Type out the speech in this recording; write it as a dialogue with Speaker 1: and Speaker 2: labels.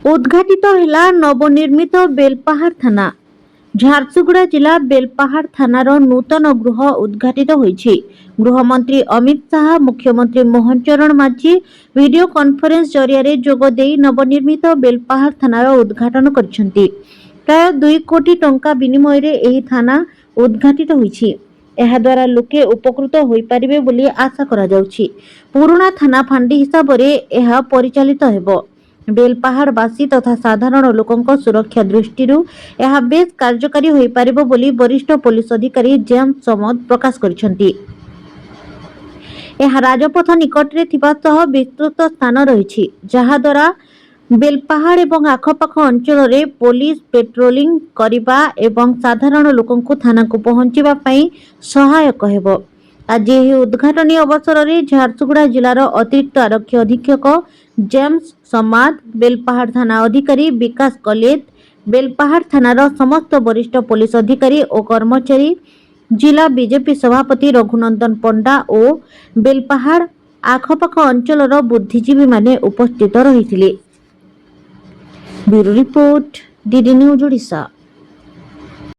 Speaker 1: उद्घाटित है नवनिर्मित बेलपाहाड़ थाना। झारसुगुड़ा जिला बेलपाहाड़ थानार नूतन गृह उद्घाटित होईछि। गृहमंत्री अमित शाह, मुख्यमंत्री मोहन चरण माझी वीडियो कॉन्फ्रेंस जरिया जोग देई नवनिर्मित बेलपाहाड़ थानार उद्घाटन करिसेंति। प्राय 2 कोटी टंका विनिमय रे एही थाना उद्घाटित होईछि। एहा द्वारा लोके उपकृत होई परिबे बोली आशा करा जाउछि। पुराना थाना फांडी हिसाब रे एहा परिचालित हेबो। बेलपाहाड़वासी तथा साधारण लोकंक सुरक्षा दृष्टि यह बेस कार्यकारी होई परिबो बोली वरिष्ठ पुलिस अधिकारी जेम्स समद प्रकाश करिसेंति। यह राजपथ निकट रे थिबा सह विस्तृत स्थान रहिछि, जहा द्वारा बेलपाहाड़ एवं आखपाख अंचल रे पुलिस पेट्रोलिंग करिबा एवं साधारण लोकंकु थाना को पहुंचीबा पई सहायक हेबो। आज एही उद्घाटनी अवसर में झारसुगुड़ा जिलार अतिरिक्त आरक्षी अधीक्षक जेम्स समाद, बेलपाहाड़ थाना अधिकारी विकास कलेत, बेलपाहाड़ थानार समस्त वरिष्ठ पुलिस अधिकारी और कर्मचारी, जिला बीजेपी सभापति रघुनंदन पंडा और बेलपाहाड़ आखपाख अंचलर बुद्धिजीवी माने उपस्थित रहिथिले। Bureau report, DD news Odisha.